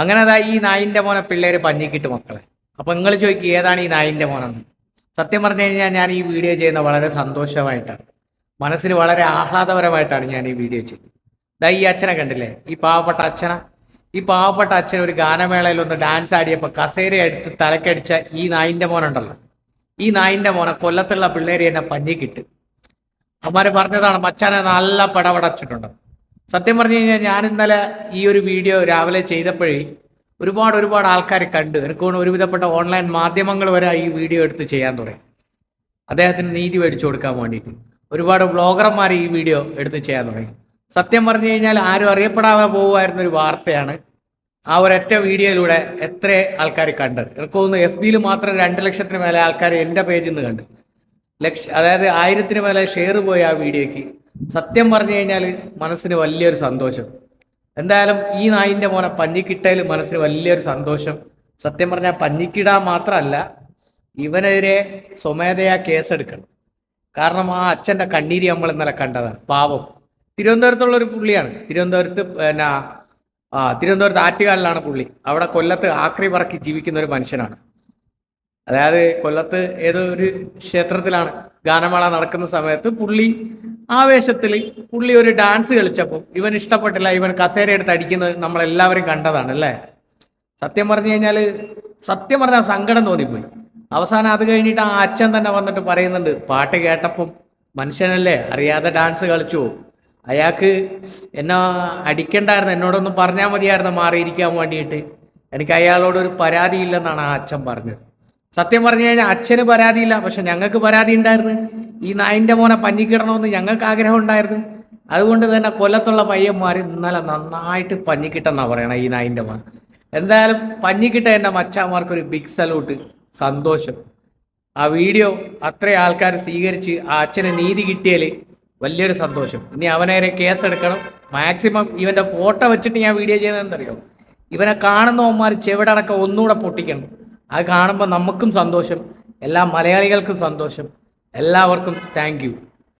അങ്ങനെ അതാ ഈ നായിൻ്റെ മോനെ പിള്ളേര് പഞ്ഞിക്കിട്ട് മക്കളെ. അപ്പൊ നിങ്ങൾ ചോദിക്കും ഏതാണ് ഈ നായിൻ്റെ മോനെന്ന്. സത്യം പറഞ്ഞു കഴിഞ്ഞാൽ ഞാൻ ഈ വീഡിയോ ചെയ്യുന്ന വളരെ സന്തോഷമായിട്ടാണ്, മനസ്സിന് വളരെ ആഹ്ലാദപരമായിട്ടാണ് ഞാൻ ഈ വീഡിയോ ചെയ്യുന്നത്. ദാ ഈ അച്ഛനെ കണ്ടില്ലേ, ഈ പാവപ്പെട്ട അച്ഛന. ഈ പാവപ്പെട്ട അച്ഛൻ ഒരു ഗാനമേളയിൽ ഒന്ന് ഡാൻസ് ആടിയപ്പോൾ കസേര എടുത്ത് തലക്കടിച്ച ഈ നായിൻ്റെ മോനുണ്ടല്ലോ, ഈ നായിൻ്റെ മോനെ കൊല്ലത്തുള്ള പിള്ളേര് എന്നെ പഞ്ഞിക്കിട്ട് അവന്മാര് പറഞ്ഞതാണ് മച്ചാനെ നല്ല പടപടച്ചിട്ടുണ്ട്. സത്യം പറഞ്ഞു കഴിഞ്ഞാൽ ഞാൻ ഇന്നലെ ഈ ഒരു വീഡിയോ രാവിലെ ചെയ്തപ്പോഴേ ഒരുപാട് ആൾക്കാർ കണ്ടു. എനിക്ക് തോന്നുന്നു ഒരുവിധപ്പെട്ട ഓൺലൈൻ മാധ്യമങ്ങൾ വരെ ഈ വീഡിയോ എടുത്ത് ചെയ്യാൻ തുടങ്ങി, അദ്ദേഹത്തിന് നീതി മേടിച്ചു കൊടുക്കാൻ വേണ്ടിയിട്ട്. ഒരുപാട് വ്ളോഗർമാർ ഈ വീഡിയോ എടുത്ത് ചെയ്യാൻ തുടങ്ങി. സത്യം പറഞ്ഞു കഴിഞ്ഞാൽ ആരും അറിയപ്പെടാതെ പോകുമായിരുന്ന ഒരു വാർത്തയാണ് ആ ഒരൊറ്റ വീഡിയോയിലൂടെ എത്ര ആൾക്കാർ കണ്ടത്. എനിക്ക് തോന്നുന്നു FB-യിൽ മാത്രം 2 ലക്ഷത്തിന് മേലെ ആൾക്കാർ എൻ്റെ പേജിൽ നിന്ന് കണ്ട്. അതായത് 1000-ന് മേലെ ഷെയർ പോയി ആ വീഡിയോയ്ക്ക്. സത്യം പറഞ്ഞു കഴിഞ്ഞാൽ മനസ്സിന് വലിയൊരു സന്തോഷം. എന്തായാലും ഈ നായിൻ്റെ മോനെ പഞ്ഞിക്കിട്ടതിൽ മനസ്സിന് വലിയൊരു സന്തോഷം. സത്യം പറഞ്ഞാൽ പഞ്ഞിക്കിടാൻ മാത്രമല്ല, ഇവനെതിരെ സ്വമേധയാ കേസെടുക്കണം. കാരണം ആ അച്ഛൻ്റെ കണ്ണീര് നമ്മൾ ഇന്നലെ കണ്ടതാണ്. പാവം തിരുവനന്തപുരത്തുള്ള ഒരു പുള്ളിയാണ്. തിരുവനന്തപുരത്ത് ആറ്റുകാലിലാണ് പുള്ളി. അവിടെ കൊല്ലത്ത് ആക്രി പറക്കി ജീവിക്കുന്ന ഒരു മനുഷ്യനാണ്. അതായത് കൊല്ലത്ത് ഏതോ ഒരു ക്ഷേത്രത്തിലാണ് ഗാനമേള നടക്കുന്ന സമയത്ത് പുള്ളി ആവേശത്തിൽ പുള്ളി ഒരു ഡാൻസ് കളിച്ചപ്പോൾ ഇവൻ ഇഷ്ടപ്പെട്ടില്ല, ഇവൻ കസേര എടുത്ത് അടിക്കുന്നത് നമ്മളെല്ലാവരും കണ്ടതാണ് അല്ലേ. സത്യം പറഞ്ഞാൽ സങ്കടം തോന്നിപ്പോയി. അവസാനം അത് കഴിഞ്ഞിട്ട് ആ അച്ഛൻ തന്നെ വന്നിട്ട് പറയുന്നുണ്ട്, പാട്ട് കേട്ടപ്പം മനുഷ്യനല്ലേ അറിയാതെ ഡാൻസ് കളിച്ചു, അയാൾക്ക് എന്നെ അടിക്കണ്ടായിരുന്നു, എന്നോടൊന്ന് പറഞ്ഞാൽ മതിയായിരുന്നു മാറിയിരിക്കാൻ വേണ്ടിയിട്ട്, എനിക്ക് അയാളോടൊരു പരാതിയില്ലെന്നാണ് ആ അച്ഛൻ പറഞ്ഞത്. സത്യം പറഞ്ഞു കഴിഞ്ഞാൽ അച്ഛന് പരാതിയില്ല, പക്ഷെ ഞങ്ങൾക്ക് പരാതി ഉണ്ടായിരുന്നു. ഈ നായിൻ്റെ മോനെ പഞ്ഞിക്കിടണമെന്ന് ഞങ്ങൾക്ക് ആഗ്രഹം ഉണ്ടായിരുന്നു. അതുകൊണ്ട് തന്നെ കൊല്ലത്തുള്ള പയ്യന്മാർ ഇന്നലെ നന്നായിട്ട് പഞ്ഞിക്കിട്ടെന്നാണ് പറയണത് ഈ നായിൻ്റെ മോൻ. എന്തായാലും പഞ്ഞിക്കിട്ട എൻ്റെ മച്ചാന്മാർക്കൊരു ബിഗ് സല്യൂട്ട്, സന്തോഷം. ആ വീഡിയോ അത്രയും ആൾക്കാർ സ്വീകരിച്ച് ആ അച്ഛന് നീതി കിട്ടിയാൽ വലിയൊരു സന്തോഷം. ഇനി അവനേരെ കേസെടുക്കണം. മാക്സിമം ഇവൻ്റെ ഫോട്ടോ വെച്ചിട്ട് ഞാൻ വീഡിയോ ചെയ്യുന്നത് എന്തറിയോ, ഇവനെ കാണുന്നവന്മാർ ചെവിടടക്കം ഒന്നുകൂടെ പൊട്ടിക്കണം. അത് കാണുമ്പോൾ നമുക്കും സന്തോഷം, എല്ലാ മലയാളികൾക്കും സന്തോഷം. എല്ലാവർക്കും താങ്ക് യു.